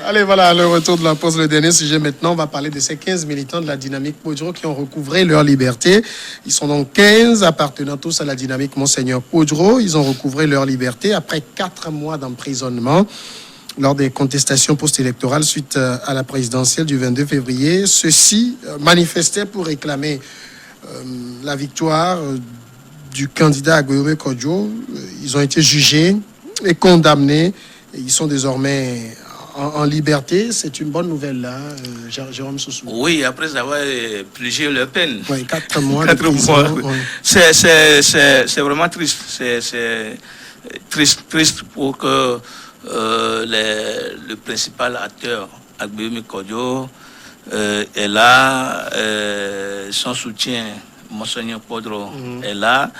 Allez, voilà, le retour de la pause, le dernier sujet. Maintenant, on va parler de ces 15 militants de la dynamique Podro qui ont recouvré leur liberté. Ils sont donc 15 appartenant tous à la dynamique Monseigneur Podro. Ils ont recouvré leur liberté après 4 mois d'emprisonnement lors des contestations post-électorales suite à la présidentielle du 22 février. Ceux-ci manifestaient pour réclamer la victoire du candidat Agbeome Kodjo. Ils ont été jugés et condamnés. Et ils sont désormais en liberté. C'est une bonne nouvelle, là, Jérôme Soussou. Oui, après avoir purgé leur peine. Oui, 4 mois. 4 mois. Oui. C'est vraiment triste. C'est triste pour que le principal acteur, Agbeome Kodjo, est là, son soutien, Monseigneur Podro, est là,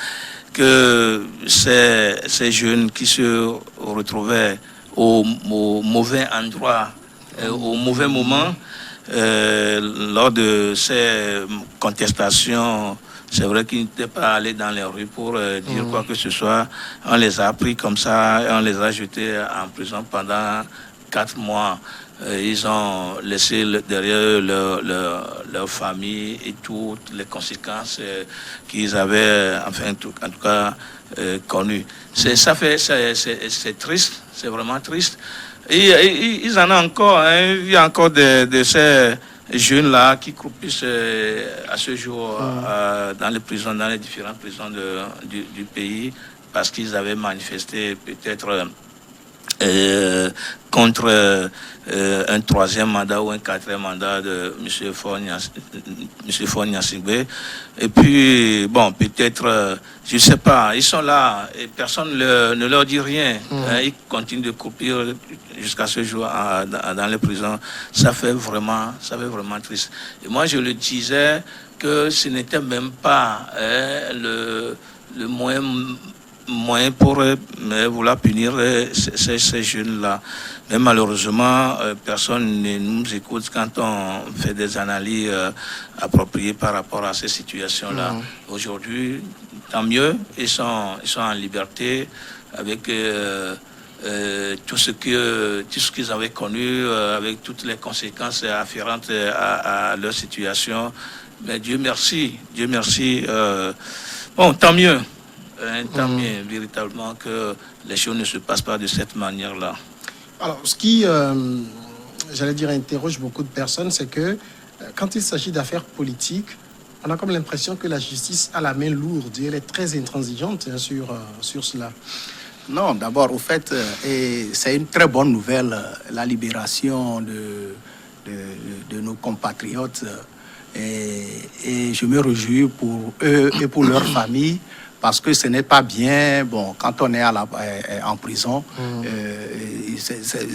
que ces jeunes qui se retrouvaient au mauvais endroit, au mauvais moment, lors de ces contestations, c'est vrai qu'ils n'étaient pas allés dans les rues pour dire quoi que ce soit. On les a pris comme ça, et on les a jetés en prison pendant 4 mois. Ils ont laissé derrière leur famille et toutes les conséquences qu'ils avaient, enfin, en tout cas, connues. C'est triste, c'est vraiment triste. Et ils en ont encore, hein. Il y a encore de ces jeunes-là qui croupissent à ce jour dans les prisons, dans les différentes prisons du pays, parce qu'ils avaient manifesté peut-être contre un 3e mandat ou un 4e mandat de M. Faure Gnassingbé. Et puis, bon, peut-être, je ne sais pas, ils sont là et personne ne leur dit rien. Hein, ils continuent de croupir jusqu'à ce jour dans les prisons. Ça fait vraiment triste. Et moi, je le disais que ce n'était même pas le moyen pour vouloir punir ces jeunes-là. Mais malheureusement, personne ne nous écoute quand on fait des analyses appropriées par rapport à ces situations-là. Aujourd'hui, tant mieux, ils sont en liberté avec tout ce qu'ils avaient connu, avec toutes les conséquences afférentes à leur situation. Mais Dieu merci. Bon, tant mieux. Tant mieux, véritablement, que les choses ne se passent pas de cette manière-là. Alors, ce qui, j'allais dire, interroge beaucoup de personnes, c'est que quand il s'agit d'affaires politiques, on a comme l'impression que la justice a la main lourde et elle est très intransigeante sur cela. Non, d'abord, au fait, c'est une très bonne nouvelle, la libération de nos compatriotes. Et je me réjouis pour eux et pour leur famille. Parce que ce n'est pas bien, bon, quand on est en prison,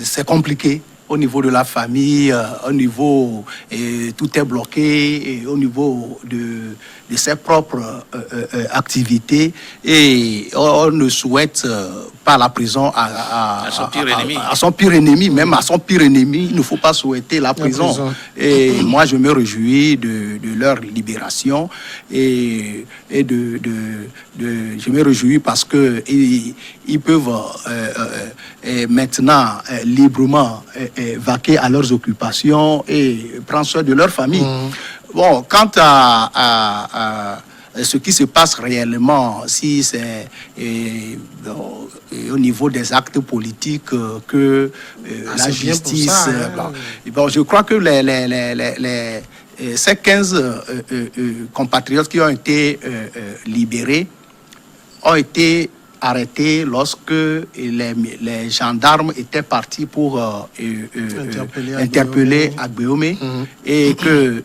c'est compliqué au niveau de la famille, au niveau, tout est bloqué, et au niveau de ses propres activités, et on ne souhaite pas la prison à son pire ennemi, même à son pire ennemi, il ne faut pas souhaiter la prison. Et moi, je me réjouis de leur libération, et je me réjouis parce que ils peuvent maintenant librement vaquer à leurs occupations et prendre soin de leur famille. Bon, quant à ce qui se passe réellement, si c'est au niveau des actes politiques que la justice... Ça, hein. Bon, je crois que ces 15 compatriotes qui ont été libérés ont été arrêtés lorsque les gendarmes étaient partis pour interpeller Agbeome et que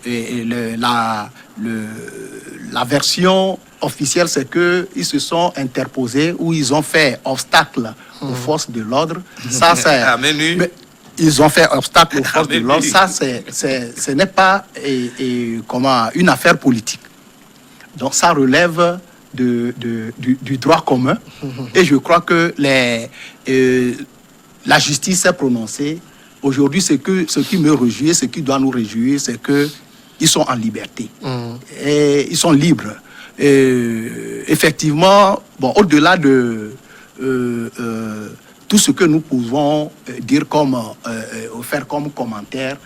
la version officielle, c'est qu'ils se sont interposés ou ils ont fait obstacle aux forces de l'ordre. Ça, c'est... Ils ont fait obstacle aux forces de l'ordre. Ça, ce n'est pas une affaire politique. Donc, ça relève du droit commun. Et je crois que la justice s'est prononcée. Aujourd'hui, ce qui me réjouit, ce qui doit nous réjouir, c'est qu'ils sont en liberté. Et ils sont libres. Et effectivement, bon, au-delà de tout ce que nous pouvons dire comme, faire comme commentaire,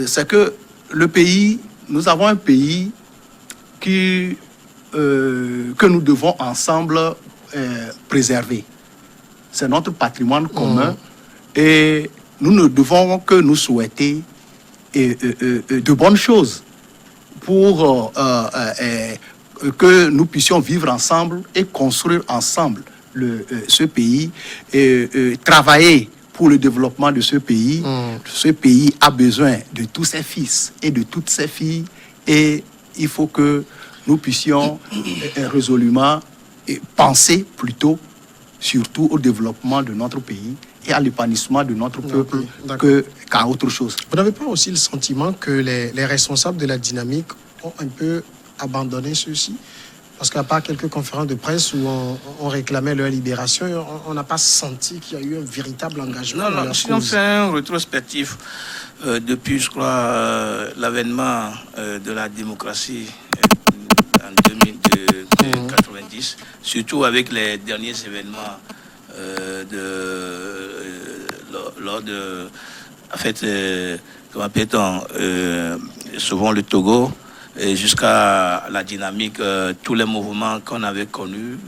c'est que le pays, nous avons un pays que nous devons ensemble préserver. C'est notre patrimoine commun et nous ne devons que nous souhaiter de bonnes choses pour que nous puissions vivre ensemble et construire ensemble ce pays et travailler pour le développement de ce pays. Ce pays a besoin de tous ses fils et de toutes ses filles et il faut que nous puissions résolument penser plutôt surtout au développement de notre pays et à l'épanouissement de notre peuple qu'à autre chose. Vous n'avez pas aussi le sentiment que les responsables de la dynamique ont un peu abandonné ceux-ci? Parce qu'à part quelques conférences de presse où on réclamait leur libération, on n'a pas senti qu'il y a eu un véritable engagement. Non, si on fait un rétrospectif depuis, je crois, l'avènement de la démocratie en 1990, surtout avec les derniers événements lors de, en fait, comment appelle-t-on, souvent le Togo, et jusqu'à la dynamique, tous les mouvements qu'on avait connus.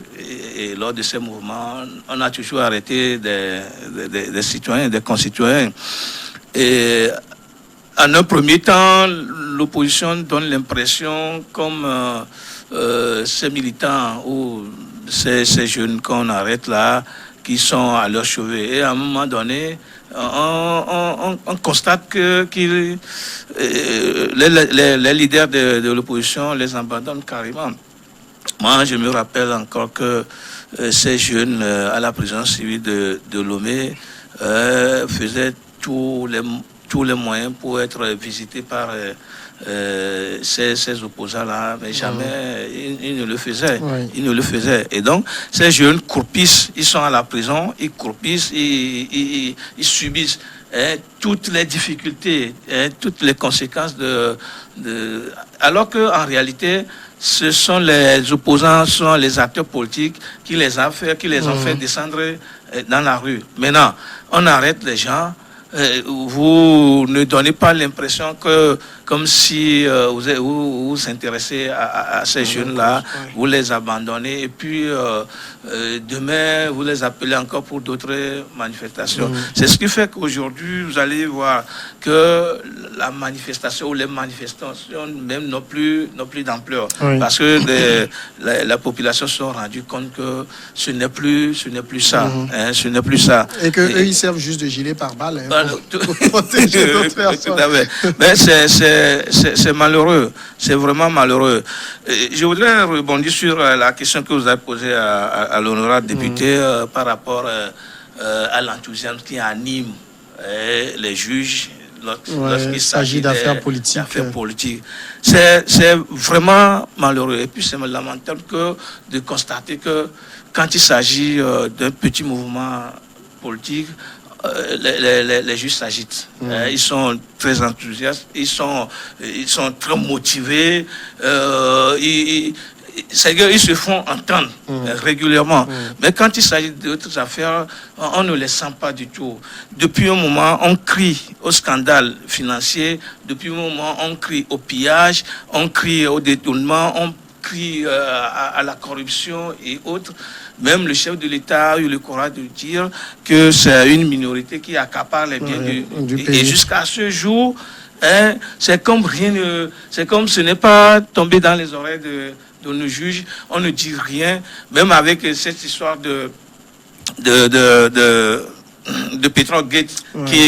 Et lors de ces mouvements, on a toujours arrêté des citoyens, des concitoyens. Et en un premier temps, l'opposition donne l'impression, comme ces militants ou ces jeunes qu'on arrête là, qui sont à leur chevet. Et à un moment donné, on constate que les leaders de l'opposition les abandonnent carrément. Moi, je me rappelle encore que ces jeunes à la prison civile de Lomé faisaient tous les moyens pour être visités par ces opposants-là, mais jamais ils ne le faisaient. Ils ne le faisaient. Et donc, ces jeunes croupissent, ils sont à la prison, ils croupissent, ils subissent toutes les difficultés, toutes les conséquences alors qu'en réalité, ce sont les opposants, ce sont les acteurs politiques qui les ont fait descendre dans la rue. Maintenant, on arrête les gens. Vous ne donnez pas l'impression que, comme si vous vous intéressez à ces jeunes-là, vous les abandonnez et puis demain vous les appelez encore pour d'autres manifestations. C'est ce qui fait qu'aujourd'hui vous allez voir que la manifestation ou les manifestations même n'ont plus d'ampleur parce que la population se sont rendue compte que ce n'est plus ça. Ce n'est plus ça. Et qu'eux ils servent juste de gilet pare-balles. Pour protéger d'autres personnes. Mais c'est malheureux, c'est vraiment malheureux. Je voudrais rebondir sur la question que vous avez posée à l'honorable député par rapport à l'enthousiasme qui anime les juges lorsqu'il s'agit d'affaires politiques. C'est vraiment malheureux. Et puis c'est lamentable de constater que quand il s'agit d'un petit mouvement politique, les juges s'agitent. Ils sont très enthousiastes, ils sont très motivés. Ils se font entendre régulièrement. Mais quand il s'agit d'autres affaires, on ne les sent pas du tout. Depuis un moment, on crie au scandale financier. Depuis un moment, on crie au pillage, on crie au détournement, on crie à la corruption et autres. Même le chef de l'État a eu le courage de dire que c'est une minorité qui accapare les biens du pays. Et jusqu'à ce jour, c'est comme ce n'est pas tombé dans les oreilles de nos juges. On ne dit rien, même avec cette histoire de Petrogate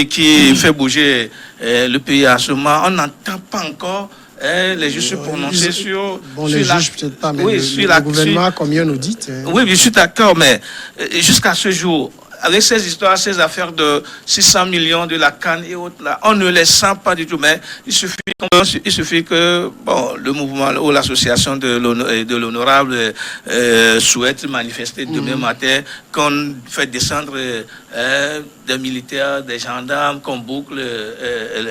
qui fait bouger le pays à ce moment. On n'entend pas encore les juges se prononcer sur les juges peut-être pas, mais le gouvernement, combien nous dites. Oui, je suis d'accord, mais jusqu'à ce jour, avec ces histoires, ces affaires de 600 millions de la CAN et autres, là, on ne les sent pas du tout. Mais il suffit que le mouvement ou l'association de l'honorable souhaite manifester demain matin, qu'on fait descendre des militaires, des gendarmes, qu'on boucle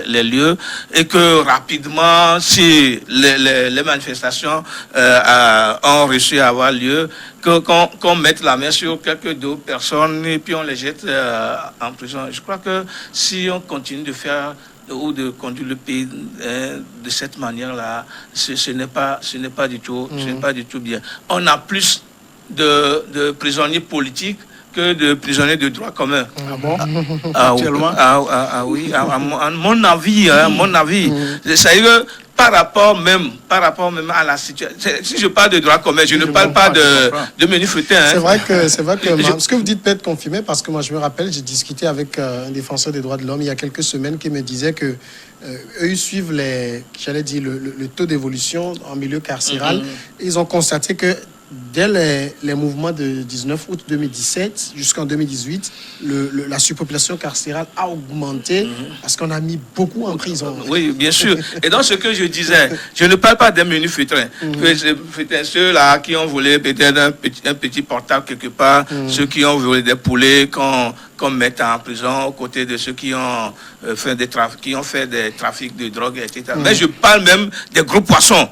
les lieux et que rapidement, si les manifestations ont réussi à avoir lieu, qu'on mette la main sur quelques deux personnes et puis on les jette en prison. Je crois que si on continue de faire ou de conduire le pays de cette manière-là, ce n'est pas du tout, ce n'est pas du tout bien. On a plus de prisonniers politiques que de prisonniers de droit commun. Ah bon? Actuellement? Oui, à mon avis, c'est-à-dire que par rapport même à la situation. Si je parle de droit commun, je ne parle pas de menu fruité. C'est vrai que ce que vous dites peut être confirmé, parce que moi je me rappelle, j'ai discuté avec un défenseur des droits de l'homme il y a quelques semaines qui me disait que eux ils suivent le taux d'évolution en milieu carcéral. Ils ont constaté que dès les mouvements de 19 août 2017 jusqu'en 2018, la surpopulation carcérale a augmenté parce qu'on a mis beaucoup en prison. Oui, bien sûr. Et dans ce que je disais, je ne parle pas des menus feutrins. Ceux-là qui ont volé peut-être un petit portable quelque part, ceux qui ont volé des poulets qu'on mette en prison aux côtés de ceux qui ont fait des trafics de drogue, etc. Mais je parle même des gros poissons.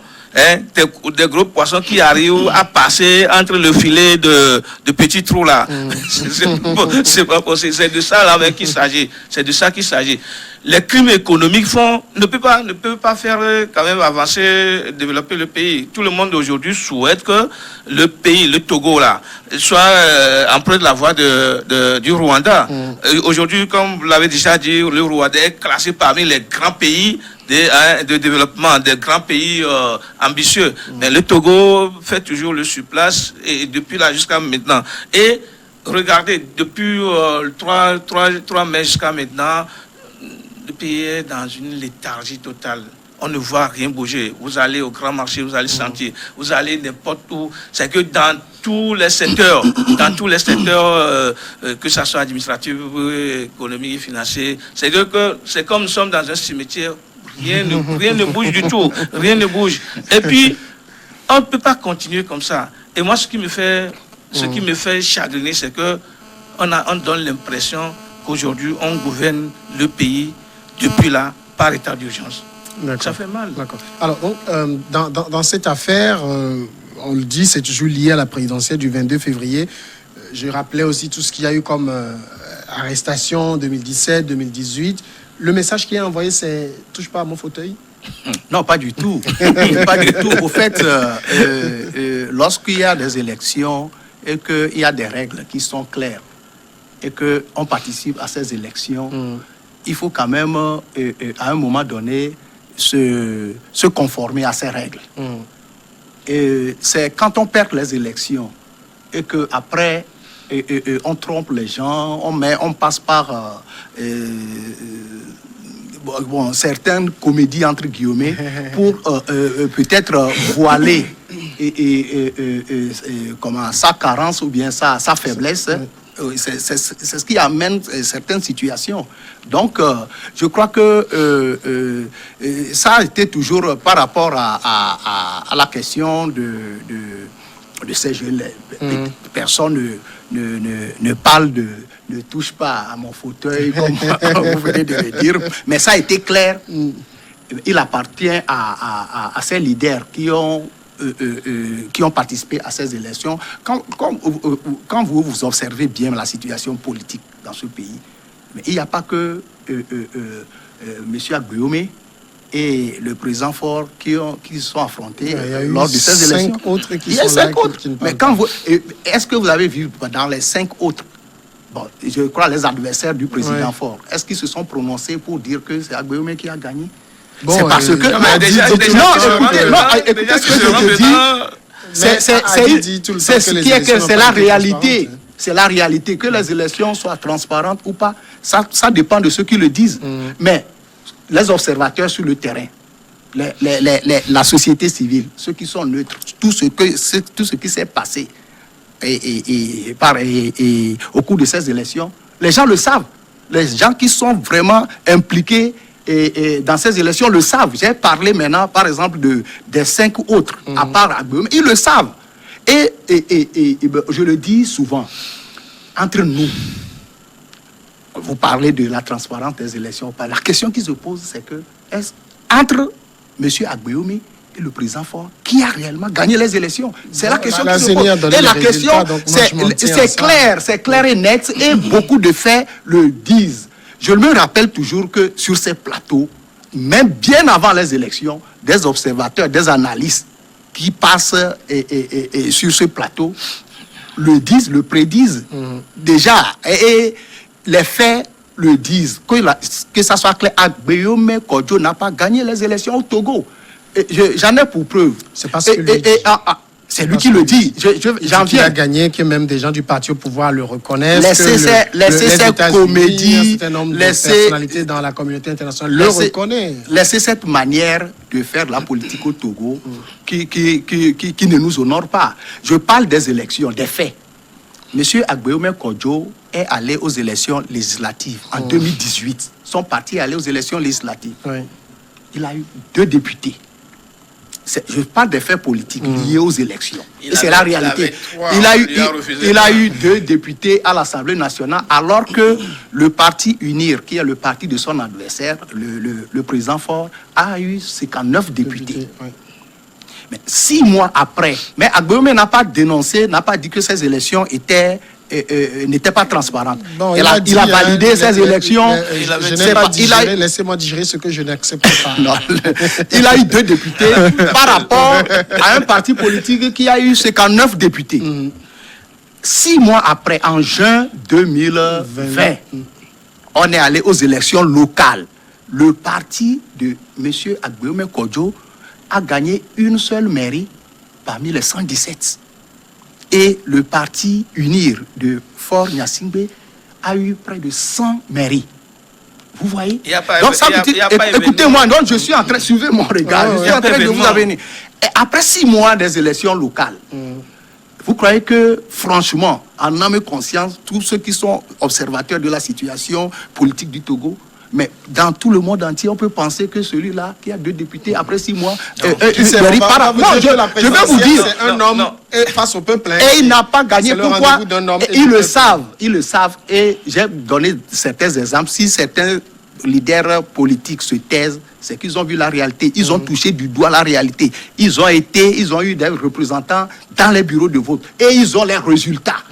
Des gros poissons qui arrivent à passer entre le filet de petits trous là. C'est pas possible. C'est de ça là qu'il s'agit. C'est de ça qu'il s'agit. Les crimes économiques ne peuvent pas faire quand même avancer, développer le pays. Tout le monde aujourd'hui souhaite que le pays, le Togo là, soit emprunté la voie du Rwanda. Aujourd'hui, comme vous l'avez déjà dit, le Rwanda est classé parmi les grands pays de développement, des grands pays ambitieux. Mais le Togo fait toujours le surplace et depuis là jusqu'à maintenant. Et regardez, depuis 3 mai jusqu'à maintenant, le pays est dans une léthargie totale. On ne voit rien bouger. Vous allez au grand marché, vous allez sentir, vous allez n'importe où. C'est que dans tous les secteurs, que ce soit administratif, économique, financier, c'est comme nous sommes dans un cimetière. Rien ne bouge du tout. Rien ne bouge. Et puis, on ne peut pas continuer comme ça. Et moi, ce qui me fait chagriner, c'est que on donne l'impression qu'aujourd'hui, on gouverne le pays depuis là par état d'urgence. Ça fait mal. D'accord. Alors, donc, dans cette affaire, on le dit, c'est toujours lié à la présidentielle du 22 février. Je rappelais aussi tout ce qu'il y a eu comme arrestation 2017, 2018. Le message qui est envoyé, c'est « touche pas à mon fauteuil ». Non, pas du tout. Pas du tout. Au fait, lorsqu'il y a des élections et qu'il y a des règles qui sont claires et qu'on participe à ces élections, il faut quand même, à un moment donné, se conformer à ces règles. Et c'est quand on perd les élections et qu'après, on trompe les gens, on passe par certaines comédies entre guillemets pour peut-être voiler sa carence ou bien sa faiblesse. C'est ce qui amène certaines situations. Donc, je crois que ça a été toujours par rapport à la question de ces jeunes. Personne ne parle de ne touche pas à mon fauteuil, comme vous venez de le dire, mais ça a été clair. Il appartient à ces leaders qui ont participé à ces élections. Quand vous observez bien la situation politique dans ce pays, mais il n'y a pas que M. Agbéomé et le président Faure qui sont affrontés lors de ces élections. Il y a 5 autres. Mais est-ce que vous avez vu dans les 5 autres, je crois les adversaires du président Faure, est-ce qu'ils se sont prononcés pour dire que c'est Agbéomé qui a gagné? C'est parce que... Écoutez ce que je dis. C'est la réalité. C'est la réalité. Que les élections soient transparentes ou pas, ça dépend de ceux qui le disent. Mais les observateurs sur le terrain, la société civile, ceux qui sont neutres, tout ce qui s'est passé au cours de ces élections, les gens le savent. Les gens qui sont vraiment impliqués dans ces élections le savent. J'ai parlé maintenant, par exemple, des 5 autres, à part Agbéomé. Ils le savent. Et je le dis souvent, entre nous, vous parlez de la transparence des élections. La question qui se pose, c'est que, est-ce entre M. Agbeoumi et le président Faure, qui a réellement gagné les élections? C'est la question qui se pose. Et la question, c'est clair et net, et beaucoup de faits le disent. Je me rappelle toujours que sur ces plateaux, même bien avant les élections, des observateurs, des analystes qui passent sur ce plateau le disent, le prédisent déjà. Et les faits le disent. Que ça soit clair, Agbeoumi Kodjo n'a pas gagné les élections au Togo. J'en ai pour preuve. C'est parce que c'est lui qui le dit. J'en viens. Il a gagné, que même des gens du parti au pouvoir le reconnaissent. Laissez cette comédie. Un certain nombre de personnalités dans la communauté internationale le reconnaissent. Laissez cette manière de faire la politique au Togo qui ne nous honore pas. Je parle des élections, des faits. Monsieur Agbeoumi Kodjo est allé aux élections législatives en 2018. Son parti est allé aux élections législatives. Oui. Il a eu 2 députés. Je parle des faits politiques liés aux élections. Et c'est la réalité. Il a eu 2 députés à l'Assemblée nationale, alors que le parti UNIR, qui est le parti de son adversaire, le président Faure, a eu 59 députés. Oui. Mais 6 mois après, mais Agbeoumi n'a pas dénoncé, n'a pas dit que ces élections n'étaient pas transparentes. Bon, il a validé ces élections. Laissez-moi digérer ce que je n'accepte pas. Non, il a eu 2 députés par rapport à un parti politique qui a eu 59 députés. 6 mois après, en juin 2020, on est allé aux élections locales. Le parti de M. Agbeoumi Kodjo a gagné une seule mairie parmi les 117. Et le parti UNIR de Faure Gnassingbé a eu près de 100 mairies. Vous voyez? Donc ça veut dire, écoutez-moi, donc je suis en train, suivez mon regard, je suis en train de vous amener. Et après 6 mois des élections locales, vous croyez que, franchement, en âme et conscience, tous ceux qui sont observateurs de la situation politique du Togo, mais dans tout le monde entier, on peut penser que celui-là, qui a 2 députés, après 6 mois, je vais vous dire, c'est un homme face au peuple. Et il n'a pas gagné. Pourquoi? Ils le savent. Et j'ai donné certains exemples. Si certains leaders politiques se taisent, c'est qu'ils ont vu la réalité. Ils ont touché du doigt la réalité. Ils ont eu des représentants dans les bureaux de vote. Et ils ont les résultats.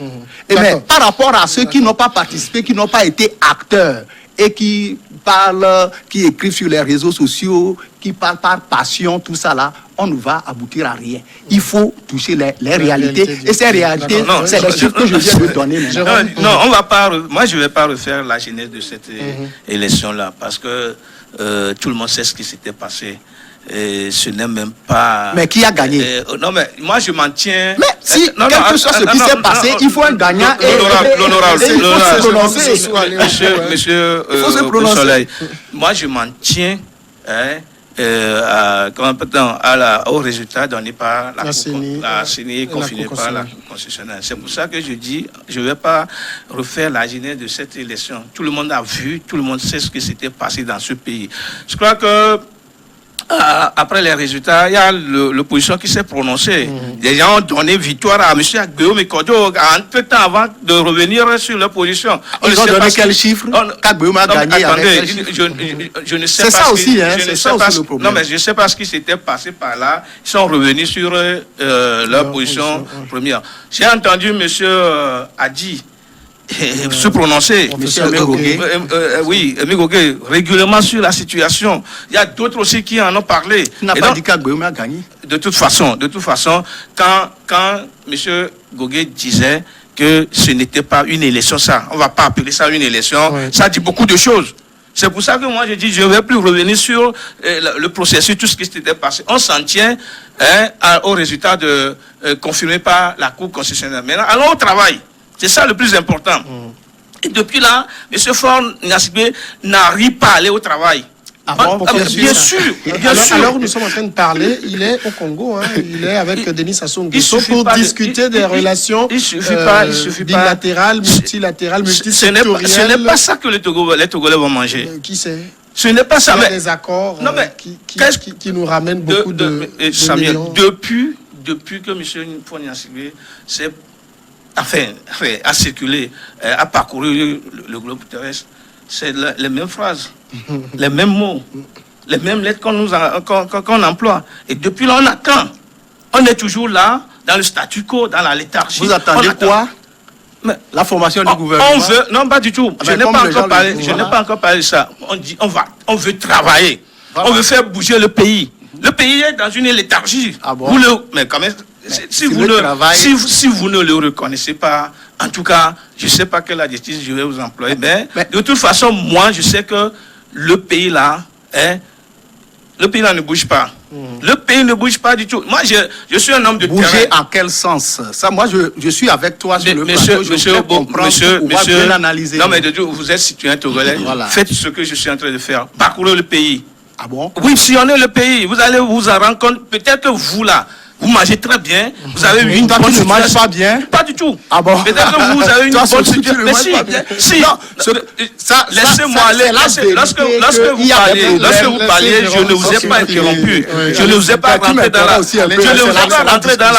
Et mais par rapport à ceux qui n'ont pas participé, qui n'ont pas été acteurs, et qui parlent, qui écrivent sur les réseaux sociaux, qui parlent par passion, tout ça là, on ne va aboutir à rien. Il faut toucher les réalités. Et ces réalités, c'est les chiffres que je viens de donner. Non, on va pas. Moi, je ne vais pas refaire la genèse de cette élection-là, parce que tout le monde sait ce qui s'était passé. Et ce n'est même pas... Mais qui a gagné? Non, mais moi, je m'en tiens... Mais si, quel que soit ce qui s'est passé, il faut un gagnant l'honorable, il faut se prononcer. Monsieur Soleil, moi, je m'en tiens au résultat donné par la CENI, confirmé par la Cour constitutionnelle. C'est pour ça que je dis, je ne vais pas refaire la genèse de cette élection. Tout le monde a vu, tout le monde sait ce qui s'était passé dans ce pays. Je crois que après les résultats, il y a l'opposition qui s'est prononcée. Les gens ont donné victoire à M. Agbeoumi Kodjo entre-temps avant de revenir sur leur position. Ils ont donné quel chiffre qu'Agbeoumi a gagné? Attendez, je ne sais pas. C'est ça aussi, hein? C'est ça aussi le problème. Non, mais je ne sais pas ce qui s'était passé par là. Ils sont revenus sur leur position première. J'ai entendu M. Adi se prononcer, oui, Migogué, régulièrement sur la situation. Il y a d'autres aussi qui en ont parlé. Il n'a pas dit qu'Agbeoumi a gagné. De toute façon, quand M. Gogué disait que ce n'était pas une élection, ça, on ne va pas appeler ça une élection, ça dit beaucoup de choses. C'est pour ça que moi je dis, je ne vais plus revenir sur le processus, tout ce qui s'était passé. On s'en tient au résultat confirmé par la Cour constitutionnelle. Maintenant, allons au travail. C'est ça le plus important. Et depuis là, M. Faure Gnassingbé n'arrive pas à aller au travail. Bien sûr. Alors nous sommes en train de parler, il est au Congo, il est avec Denis Sassou Nguesso pour discuter des relations bilatérales, multilatérales, multisectorielles. Ce n'est pas ça que les Togolais vont manger. Qui sait? Ce n'est pas ça. Il y a des accords qui nous ramènent beaucoup de Samuel, depuis que M. Faure Gnassingbé a circulé, a parcouru le globe terrestre, c'est les mêmes phrases, les mêmes mots, les mêmes lettres qu'on emploie. Et depuis là, on attend. On est toujours là, dans le statu quo, dans la léthargie. Vous attendez quoi? Mais la formation du gouvernement. On veut, non, pas du tout. Je n'ai pas encore parlé. Je n'ai pas encore parlé de ça. On dit, on veut travailler. Voilà. On veut faire bouger le pays. Le pays est dans une léthargie. Ah bon? Mais quand même, si vous ne le reconnaissez pas, en tout cas, je ne sais pas quelle adjectif je vais vous employer, mais de toute façon, moi, je sais que le pays là, le pays là ne bouge pas. Le pays ne bouge pas du tout. Moi, je suis un homme de terrain. Bouger en quel sens? Ça, moi, je suis avec toi sur le plateau. Monsieur, l'analyser. Non, mais vous êtes citoyen togolais. Voilà. Faites ce que je suis en train de faire. Parcourez le pays. Ah bon? Oui, sillonnez le pays. Vous allez vous en rendre compte. Peut-être que vous, là, vous mangez très bien. Vous avez une bonne situation. Tu ne manges pas bien? Pas du tout. Ah bon? Peut-être que vous avez une bonne situation. Mais si. Non, laissez-moi aller. Lorsque vous parliez, je ne vous ai pas interrompu. Je ne vous ai pas rentré dans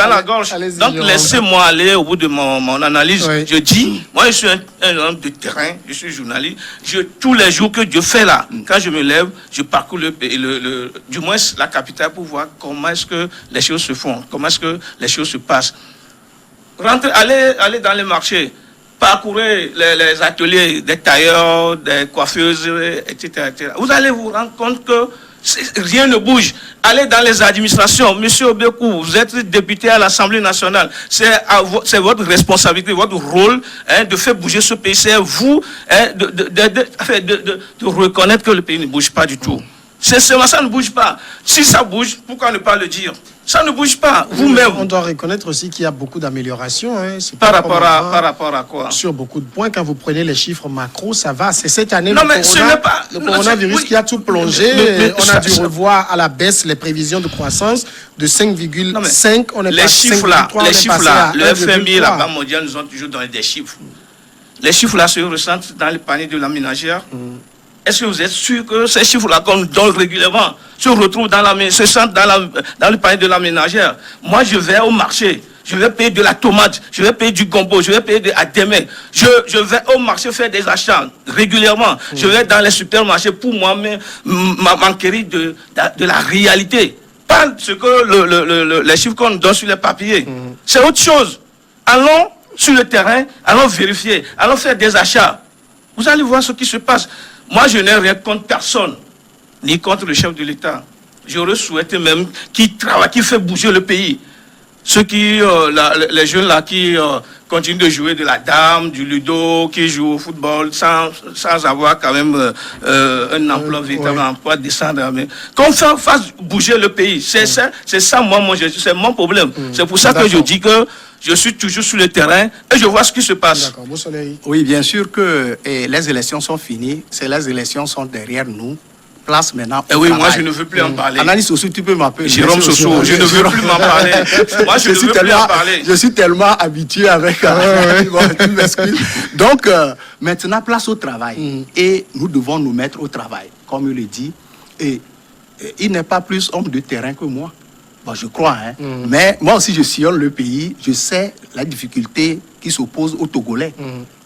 la gorge. Donc, laissez-moi aller au bout de mon analyse. Je dis, moi, je suis un homme de terrain. Je suis journaliste. Tous les jours que Dieu fait là, quand je me lève, je parcours du moins la capitale pour voir comment est-ce que les choses se font, comment est-ce que les choses se passent. Allez dans les marchés, parcourez les ateliers des tailleurs, des coiffeuses, etc., etc. Vous allez vous rendre compte que rien ne bouge. Allez dans les administrations. Monsieur Obekou, vous êtes député à l'Assemblée nationale. C'est votre responsabilité, votre rôle de faire bouger ce pays. C'est vous de reconnaître que le pays ne bouge pas du tout. Ça ne bouge pas. Si ça bouge, pourquoi ne pas le dire? Ça ne bouge pas. Vous-même. On doit reconnaître aussi qu'il y a beaucoup d'améliorations. Par rapport à quoi? Sur beaucoup de points. Quand vous prenez les chiffres macro, ça va. C'est cette année le coronavirus qui a tout plongé. On a dû revoir à la baisse les prévisions de croissance de 5,5. On est les chiffres là, le FMI, la Banque mondiale nous ont toujours donné des chiffres. Les chiffres là se ressentent dans le panier de la ménagère. Est-ce que vous êtes sûr que ces chiffres-là qu'on donne régulièrement se retrouvent se sentent dans le panier de la ménagère? Moi, je vais au marché, je vais payer de la tomate, je vais payer du gombo, je vais payer de adémé. Je vais au marché faire des achats régulièrement. Je vais dans les supermarchés pour moi-même m'enquérir de la réalité. Pas ce que les chiffres qu'on donne sur les papiers. C'est autre chose. Allons sur le terrain, allons vérifier, allons faire des achats. Vous allez voir ce qui se passe. Moi, je n'ai rien contre personne, ni contre le chef de l'État. J'aurais souhaité même qu'il travaille, qu'il fait bouger le pays. Ceux les jeunes là qui continuent de jouer de la dame, du ludo, qui jouent au football sans avoir quand même un emploi, véritable emploi, descendre. Qu'on fasse bouger le pays. C'est ça, moi, c'est mon problème. C'est pour ça que je dis que je suis toujours sur le terrain et je vois ce qui se passe. Oui, bien sûr que les élections sont finies. Les élections sont derrière nous. Place maintenant. Et oui, moi je ne veux plus en parler. Analyse Sossou, tu peux m'appeler. Jérôme Sossou, je ne veux plus m'en parler. Moi je ne veux plus en parler. Je suis tellement habitué avec. Tu m'excuses. Donc, maintenant, place au travail. Et nous devons nous mettre au travail, comme il le dit. Et il n'est pas plus homme de terrain que moi. Bon, je crois, mais moi aussi je sillonne le pays, je sais la difficulté qui s'oppose aux Togolais.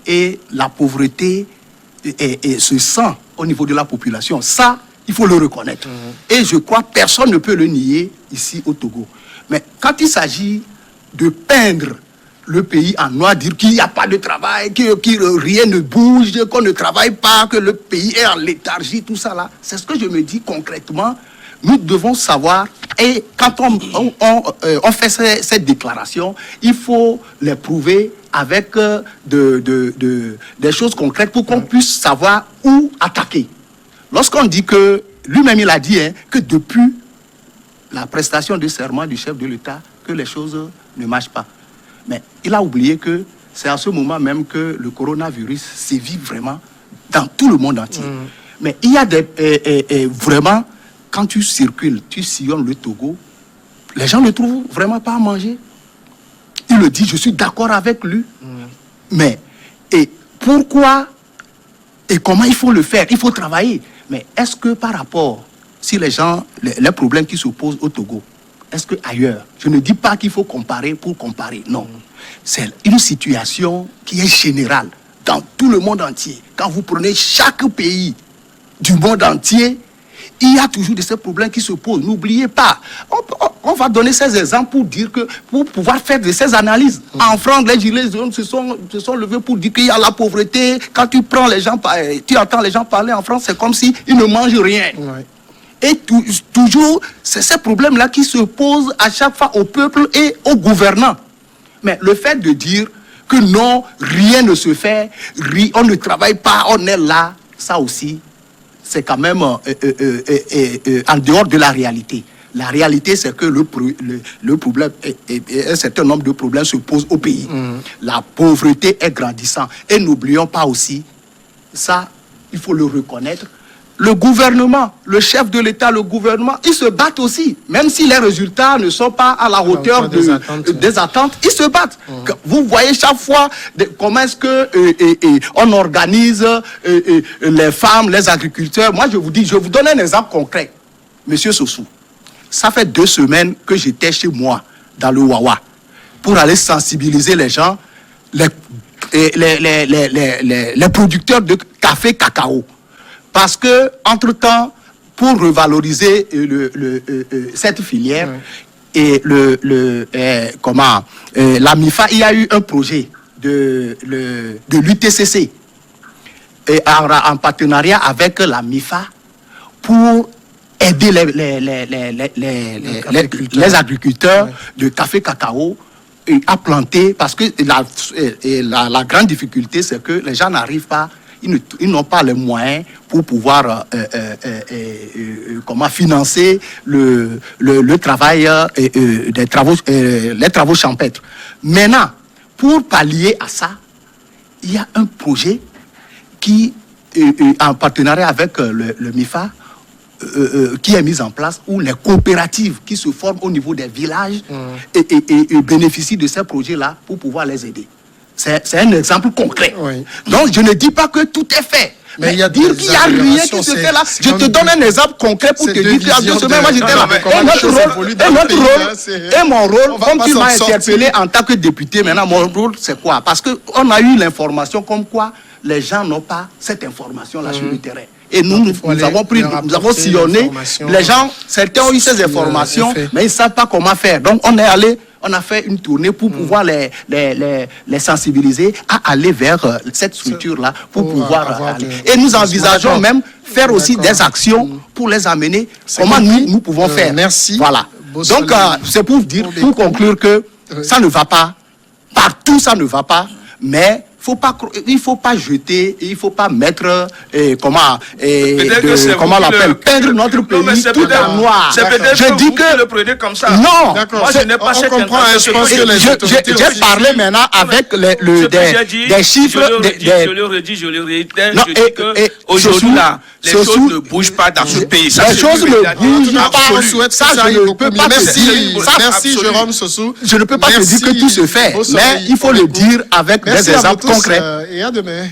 Et la pauvreté se sent au niveau de la population. Ça, il faut le reconnaître. Et je crois que personne ne peut le nier ici au Togo. Mais quand il s'agit de peindre le pays en noir, dire qu'il n'y a pas de travail, que rien ne bouge, qu'on ne travaille pas, que le pays est en léthargie, tout ça là, c'est ce que je me dis concrètement. Nous devons savoir, et quand on fait cette déclaration, il faut les prouver avec des choses concrètes pour qu'on puisse savoir où attaquer. Lorsqu'on dit que, lui-même il a dit que depuis la prestation de serment du chef de l'État, que les choses ne marchent pas. Mais il a oublié que c'est à ce moment même que le coronavirus sévit vraiment dans tout le monde entier. Mais il y a vraiment... Quand tu circules, tu sillonnes le Togo, les gens ne trouvent vraiment pas à manger. Il le dit, je suis d'accord avec lui. Mais, et pourquoi et comment il faut le faire? Il faut travailler. Mais est-ce que par rapport, si les gens, les problèmes qui s'opposent au Togo, est-ce qu'ailleurs, je ne dis pas qu'il faut comparer pour comparer, non. C'est une situation qui est générale dans tout le monde entier. Quand vous prenez chaque pays du monde entier, il y a toujours de ces problèmes qui se posent. N'oubliez pas, on va donner ces exemples pour dire que, pour pouvoir faire de ces analyses. En France, les gilets jaunes se sont levés pour dire qu'il y a la pauvreté. Quand tu prends les gens, tu entends les gens parler en France, c'est comme s'ils ne mangent rien. Ouais. Et toujours, c'est ces problèmes-là qui se posent à chaque fois au peuple et aux gouvernants. Mais le fait de dire que non, rien ne se fait, on ne travaille pas, on est là, ça aussi, c'est quand même en dehors de la réalité. La réalité, c'est que le problème, un certain nombre de problèmes se posent au pays. La pauvreté est grandissante. Et n'oublions pas aussi, ça, il faut le reconnaître, le gouvernement, le chef de l'État, le gouvernement, ils se battent aussi. Même si les résultats ne sont pas à la hauteur des attentes, ils se battent. Vous voyez chaque fois comment est-ce qu'on organise les femmes, les agriculteurs. Moi, je vous donne un exemple concret. Monsieur Sossou, ça fait 2 semaines que j'étais chez moi, dans le Wawa, pour aller sensibiliser les gens, les producteurs de café cacao. Parce que, entre-temps, pour revaloriser cette filière, et la MIFA, il y a eu un projet de l'UTCC en partenariat avec la MIFA pour aider les agriculteurs de café cacao à planter, parce que la grande difficulté, c'est que les gens n'arrivent pas, ils n'ont pas les moyens pour pouvoir financer le travail les travaux champêtres. Maintenant, pour pallier à ça, il y a un projet qui, en partenariat avec le MIFA, qui est mis en place, où les coopératives qui se forment au niveau des villages et bénéficient de ces projets-là pour pouvoir les aider. C'est un exemple concret. Oui. Donc, je ne dis pas que tout est fait. Mais il y a dire qu'il n'y a rien qui se fait là. Je te donne un exemple concret pour te dire qu'il y a 2 semaines, moi j'étais là. Et mon rôle, comme tu m'as interpellé en tant que député, maintenant, mon rôle, c'est quoi? Parce qu'on a eu l'information comme quoi les gens n'ont pas cette information-là sur le terrain. Et nous avons sillonné. Les gens, certains ont eu ces informations, mais ils ne savent pas comment faire. Donc, on a fait une tournée pour pouvoir les sensibiliser à aller vers cette structure-là, pour pouvoir aller. Et nous envisageons même faire aussi des actions pour les amener. Comment nous pouvons faire. Merci. Voilà. Donc, c'est pour pour conclure que ça ne va pas. Partout, ça ne va pas. Mais il faut pas jeter, il faut pas mettre comment on l'appelle, peindre notre pays tout en noir. Je dis que le prenez comme ça. Non, moi je n'ai pas cette intention. J'ai parlé maintenant avec des chiffres. Je le redis, je le réitère. Je dis que aujourd'hui là, les choses ne bougent pas dans ce pays. Les choses ne bougent pas. Ça, je ne peux pas te dire. Merci Jérôme Sossou. Je ne peux pas te dire que tout se fait, mais il faut le dire avec des exemples concrets. Et à demain.